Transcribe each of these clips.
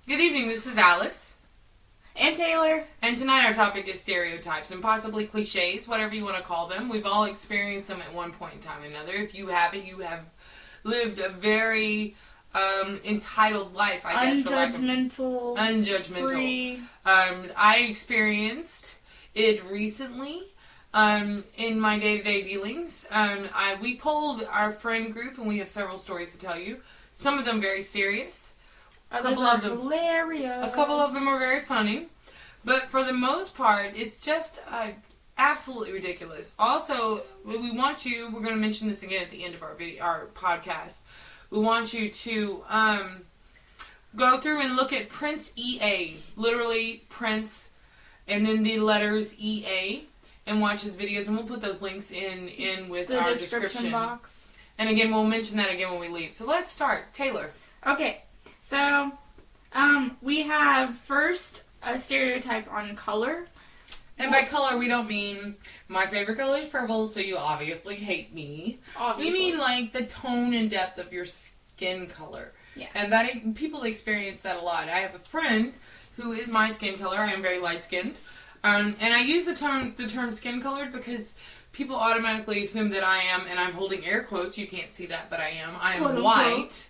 Good evening, this is Alice. And Taylor. And tonight our topic is stereotypes and possibly cliches, whatever you want to call them. We've all experienced them at one point in time or another. If you haven't, you have lived a very entitled life, I guess. Unjudgmental. Free. I experienced it recently in my day-to-day dealings. We polled our friend group, and we have several stories to tell you. Some of them very serious. Others are hilarious. A couple of them are very funny. But for the most part, it's just absolutely ridiculous. Also, we're going to mention this again at the end of our podcast. We want you to go through and look at Prince EA. Literally, Prince, and then the letters EA. And watch his videos. And we'll put those links in with our description box. And again, we'll mention that again when we leave. So let's start. Taylor. Okay. So, we have first a stereotype on color. And by color, we don't mean my favorite color is purple, so you obviously hate me. Obviously. We mean like the tone and depth of your skin color. Yeah. And people experience that a lot. I have a friend who is my skin color. I am very light-skinned. And I use the term skin colored because people automatically assume that I am, and I'm holding air quotes, you can't see that, but I am. I am Quote, white.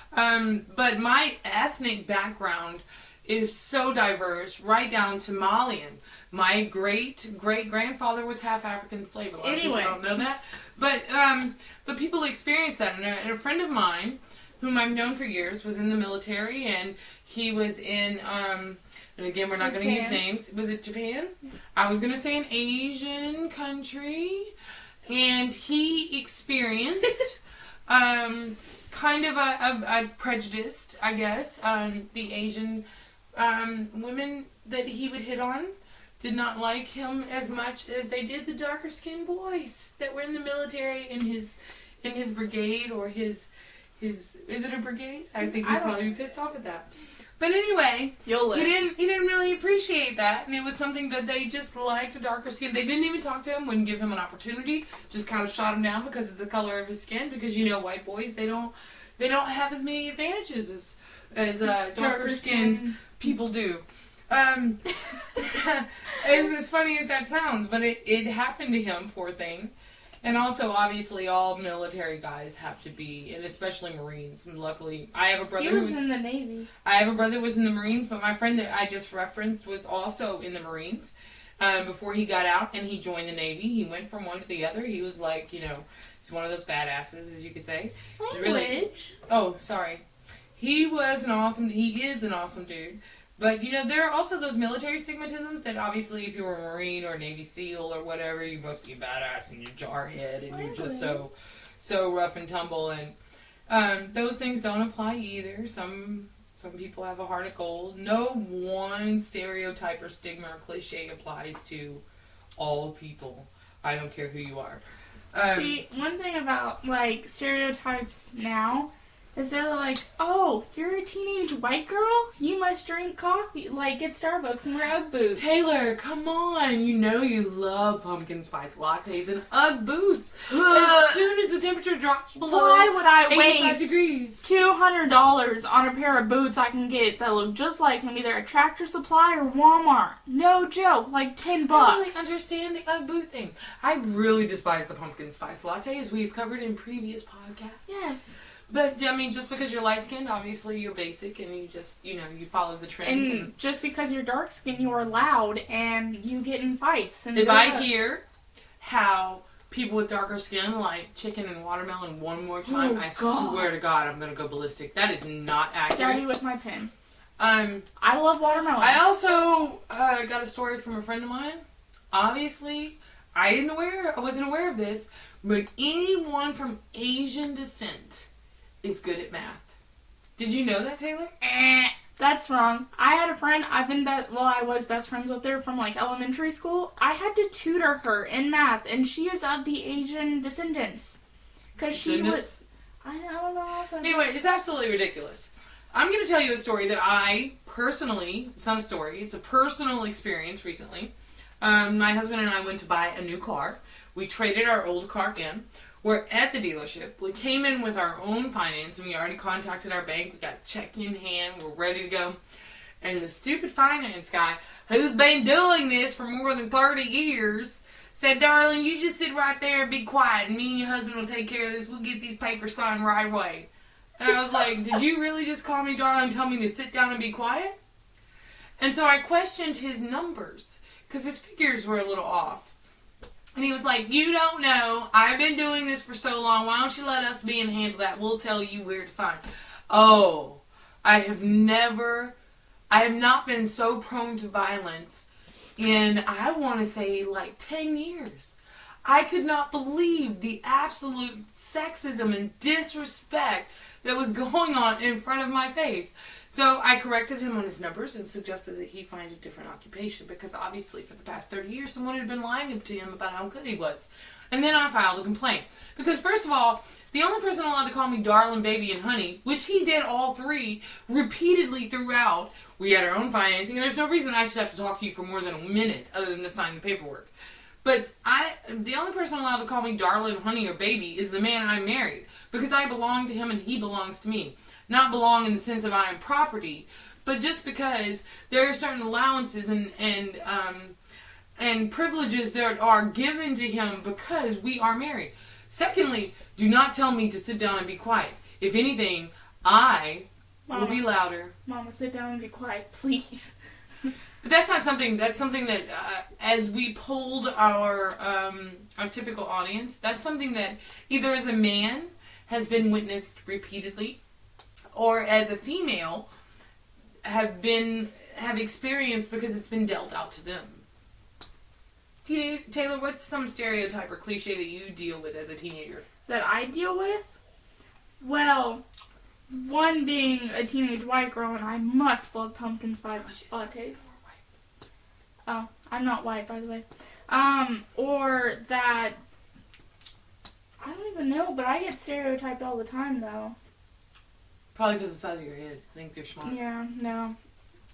But my ethnic background is so diverse, right down to Malian. My great-great-grandfather was half African slave. A lot of people don't know that. But people experience that. And a friend of mine, whom I've known for years, was in the military, and he was in, and again, we're not going to use names. Was it Japan? I was going to say an Asian country. And he experienced kind of a prejudice, I guess. The Asian women that he would hit on did not like him as much as they did the darker skinned boys that were in the military in his brigade or his is it a brigade? I think he'd probably be pissed off at that. But anyway, he didn't really appreciate that, and it was something that they just liked, a darker skin. They didn't even talk to him, wouldn't give him an opportunity, just kind of shot him down because of the color of his skin. Because white boys they don't have as many advantages as darker skinned people do. As funny as that sounds, but it happened to him, poor thing. And also, obviously, all military guys have to be, and especially Marines. And luckily, I have a brother who was in the Navy. I have a brother who was in the Marines, but my friend that I just referenced was also in the Marines before he got out, and he joined the Navy. He went from one to the other. He was like, he's one of those badasses, as you could say. Language. Oh, sorry. He is an awesome dude. But, there are also those military stigmatisms that obviously if you were a Marine or a Navy SEAL or whatever, you must be a badass and you're jarhead and you're just so rough and tumble. And those things don't apply either. Some people have a heart of gold. No one stereotype or stigma or cliche applies to all people. I don't care who you are. See, one thing about, stereotypes now is they're like, oh, you're a teenage white girl? You must drink coffee, get Starbucks and wear Ugg boots. Taylor, come on. You love pumpkin spice lattes and Ugg boots. As soon as the temperature drops below why would I 85 waste degrees. $200 on a pair of boots I can get that look just like them, either at Tractor Supply or Walmart? No joke, $10. I really understand the Ugg boot thing. I really despise the pumpkin spice latte, as we've covered in previous podcasts. Yes. But, just because you're light-skinned, obviously you're basic and you just, you follow the trends. And just because you're dark-skinned, you are loud and you get in fights. And if I hear how people with darker skin like chicken and watermelon one more time, swear to God, I'm going to go ballistic. That is not accurate. Stab you with my pen. I love watermelon. I also got a story from a friend of mine. Obviously, I wasn't aware of this, but anyone from Asian descent is good at math. Did you know that, Taylor? That's wrong. I had a friend, I was best friends with her from elementary school. I had to tutor her in math, and she is of the Asian descendants. Because she was... I don't know. Anyway, it's absolutely ridiculous. I'm going to tell you a story that I personally... It's not a story. It's a personal experience recently. My husband and I went to buy a new car. We traded our old car in. We're at the dealership. We came in with our own finance, and we already contacted our bank. We got a check in hand. We're ready to go. And the stupid finance guy, who's been doing this for more than 30 years, said, darling, you just sit right there and be quiet, and me and your husband will take care of this. We'll get these papers signed right away. And I was like, did you really just call me darling and tell me to sit down and be quiet? And so I questioned his numbers, because his figures were a little off. And he was like, you don't know. I've been doing this for so long. Why don't you let us be and handle that? We'll tell you where to sign. Oh, I have not been so prone to violence in, I want to say, like 10 years. I could not believe the absolute sexism and disrespect that was going on in front of my face. So I corrected him on his numbers and suggested that he find a different occupation, because obviously for the past 30 years someone had been lying to him about how good he was. And then I filed a complaint. Because first of all, the only person allowed to call me darling, baby, and honey, which he did all three repeatedly throughout, we had our own financing, and there's no reason I should have to talk to you for more than a minute other than to sign the paperwork. But the only person allowed to call me darling, honey, or baby is the man I married, because I belong to him and he belongs to me. Not belong in the sense of I am property, but just because there are certain allowances and privileges that are given to him because we are married. Secondly, do not tell me to sit down and be quiet. If anything, I will be louder. Mama, sit down and be quiet, please. But that's not something. That's something that, as we polled our typical audience, that's something that either as a man has been witnessed repeatedly, or as a female have experienced because it's been dealt out to them. Taylor, what's some stereotype or cliche that you deal with as a teenager? That I deal with? Well, one being a teenage white girl, and I must love pumpkin spice lattes. Oh, I'm not white, by the way. Or that, I don't even know, but I get stereotyped all the time, though. Probably because of the size of your head. I think they're smart. Yeah, no.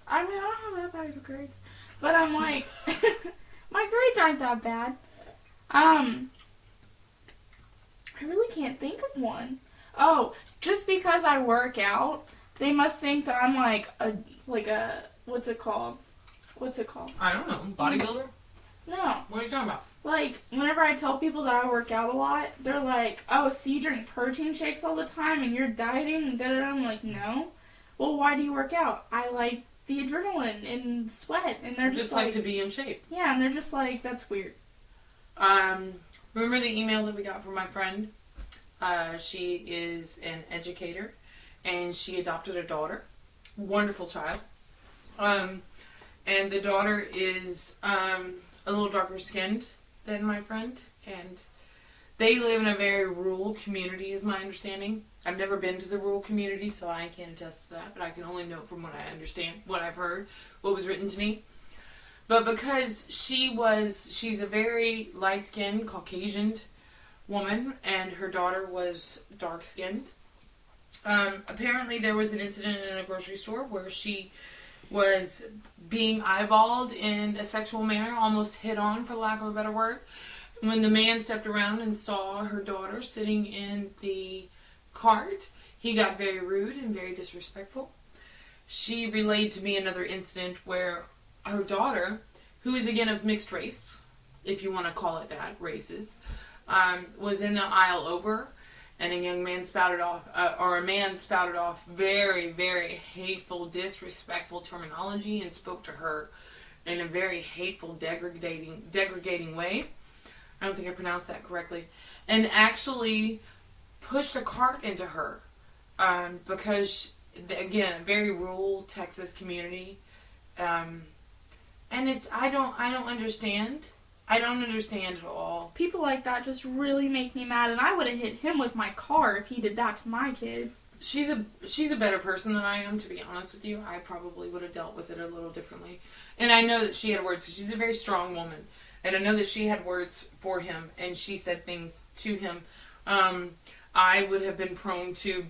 I mean, I don't have that bad of grades. But I'm like, my grades aren't that bad. I really can't think of one. Oh, just because I work out, they must think that I'm like a what's it called? I don't know. Bodybuilder? No. What are you talking about? Like, whenever I tell people that I work out a lot, they're like, oh, so you drink protein shakes all the time and you're dieting and da-da-da. I'm like, no. Well, why do you work out? I like the adrenaline and sweat. And they're just like to be in shape. Yeah, and they're just like, that's weird. Remember the email that we got from my friend? She is an educator, and she adopted a daughter. Wonderful child. And the daughter is a little darker skinned than my friend, and they live in a very rural community, is my understanding. I've never been to the rural community, so I can't attest to that, but I can only note from what I understand, what I've heard, what was written to me. But because she's a very light-skinned, Caucasian woman, and her daughter was dark-skinned. Apparently there was an incident in a grocery store where she was being eyeballed in a sexual manner, almost hit on, for lack of a better word. When the man stepped around and saw her daughter sitting in the cart, he got very rude and very disrespectful. She relayed to me another incident where her daughter, who is again of mixed race, if you want to call it that, races, was in the aisle over, and a young man spouted off, or a man spouted off very, very hateful, disrespectful terminology and spoke to her in a very hateful, degrading way. I don't think I pronounced that correctly. And actually pushed a cart into her, because, again, a very rural Texas community. And I don't understand. I don't understand at all. People like that just really make me mad, and I would have hit him with my car if he did that to my kid. She's a better person than I am, to be honest with you. I probably would have dealt with it a little differently. And I know that she had words, because she's a very strong woman. And I know that she had words for him, and she said things to him. I would have been prone to,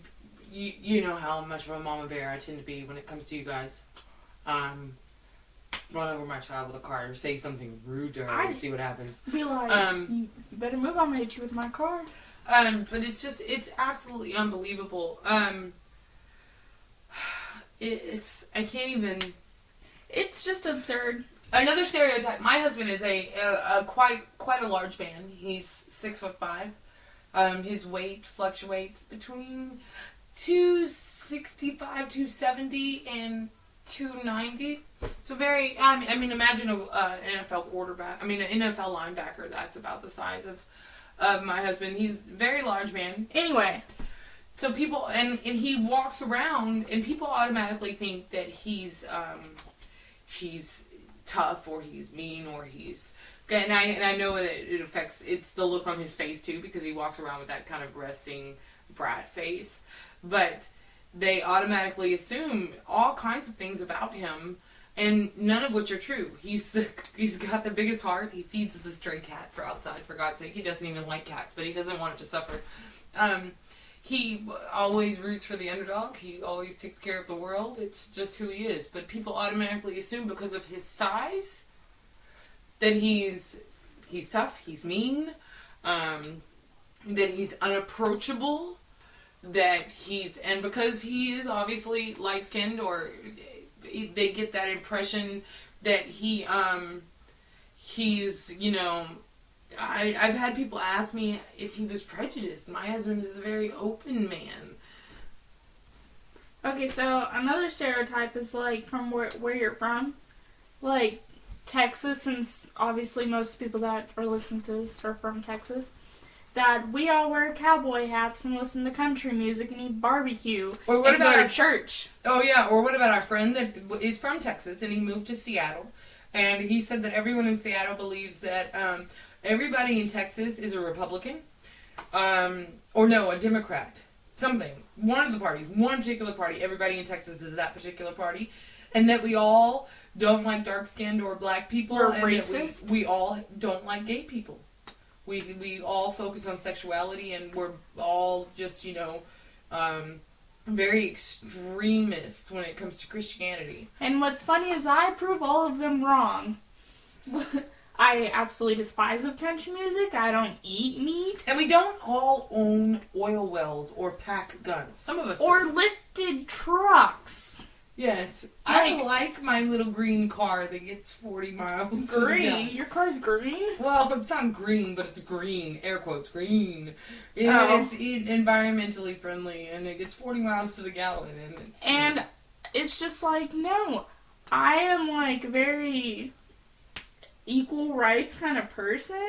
you know how much of a mama bear I tend to be when it comes to you guys. Run over my child with a car or say something rude to her and see what happens. Be like, you better move, I'm gonna hit you with my car. But it's absolutely unbelievable. I can't even It's just absurd. Another stereotype. My husband is a quite a large man. He's 6'5". His weight fluctuates between 265, 270, and 290. So very. I mean, imagine an NFL quarterback. I mean, an NFL linebacker. That's about the size of my husband. He's a very large man. Anyway. So people and he walks around and people automatically think that he's tough or he's mean or he's and I know that it affects it's the look on his face too because he walks around with that kind of resting brat face, but they automatically assume all kinds of things about him and none of which are true. He's got the biggest heart. He feeds the stray cat for outside, for God's sake. He doesn't even like cats, but he doesn't want it to suffer. He always roots for the underdog. He always takes care of the world. It's just who he is. But people automatically assume because of his size that he's tough, he's mean, that he's unapproachable, and because he is obviously light-skinned, or they get that impression that he's, I've had people ask me if he was prejudiced. My husband is a very open man. Okay, so another stereotype is, like, from where you're from. Like, Texas, and obviously most people that are listening to this are from Texas, that we all wear cowboy hats and listen to country music and eat barbecue or what and about go to church. Oh, yeah, or what about our friend that is from Texas and he moved to Seattle, and he said that everyone in Seattle believes that, everybody in Texas is a Republican, or no, a Democrat, something. One of the parties, one particular party, everybody in Texas is that particular party, and that we all don't like dark-skinned or black people. We're and racist. We all don't like gay people. We all focus on sexuality, and we're all just, very extremist when it comes to Christianity. And what's funny is I prove all of them wrong. I absolutely despise of country music. I don't eat meat. And we don't all own oil wells or pack guns. Some of us or do. lifted trucks. Yes. I like my little green car that gets 40 miles to the Green? gallon. Your car's green? Well, it's not green, but it's green. Air quotes, green. Oh. It's environmentally friendly, and it gets 40 miles to the gallon. And it's just like, no. I am, like, very equal rights kind of person.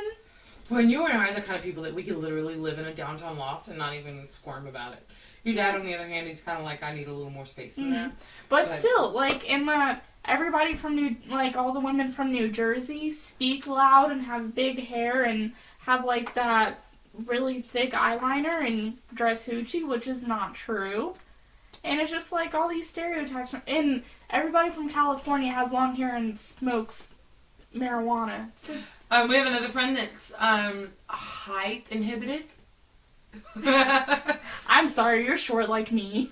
When you and I are the kind of people that we could literally live in a downtown loft and not even squirm about it. Your dad, on the other hand, he's kind of like, I need a little more space than that. But still, like, in that, everybody from all the women from New Jersey speak loud and have big hair and have, like, that really thick eyeliner and dress hoochie, which is not true. And it's just, like, all these stereotypes. And everybody from California has long hair and smokes marijuana. We have another friend that's height inhibited. I'm sorry, you're short like me.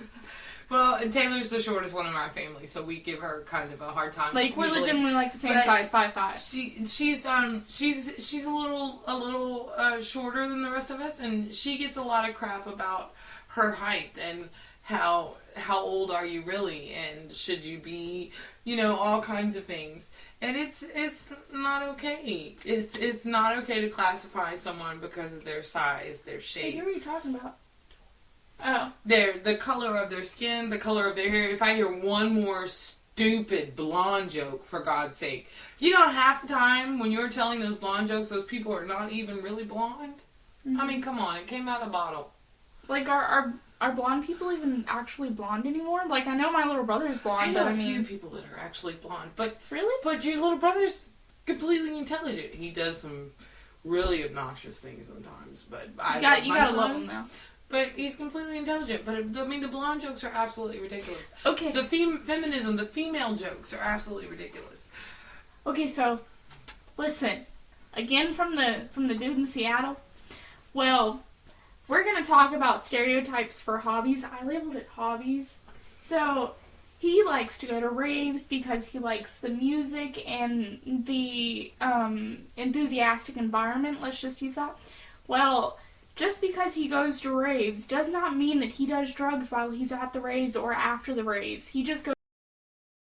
Well, and Taylor's the shortest one in our family, so we give her kind of a hard time. Like, we're usually. legitimately like the same size, 5'5". She's a little shorter than the rest of us, and she gets a lot of crap about her height and how old are you really, and should you be, all kinds of things. And it's not okay. It's not okay to classify someone because of their size, their shape. Hey, who are you talking about? Oh. The color of their skin, the color of their hair. If I hear one more stupid blonde joke, for God's sake. Half the time when you're telling those blonde jokes, those people are not even really blonde. Mm-hmm. I mean, come on, it came out of the bottle. Like, are blonde people even actually blonde anymore? Like, I know my little brother's blonde, I know a few people that are actually blonde, but... Really? But your little brother's completely intelligent. He does some really obnoxious things sometimes, but you gotta love him, though. But he's completely intelligent. But, the blonde jokes are absolutely ridiculous. Okay. The feminism, the female jokes are absolutely ridiculous. Okay, so, listen. Again from the dude in Seattle. Well... We're going to talk about stereotypes for hobbies. I labeled it hobbies. So, he likes to go to raves because he likes the music and the enthusiastic environment. Let's just use that. Well, just because he goes to raves does not mean that he does drugs while he's at the raves or after the raves. He just goes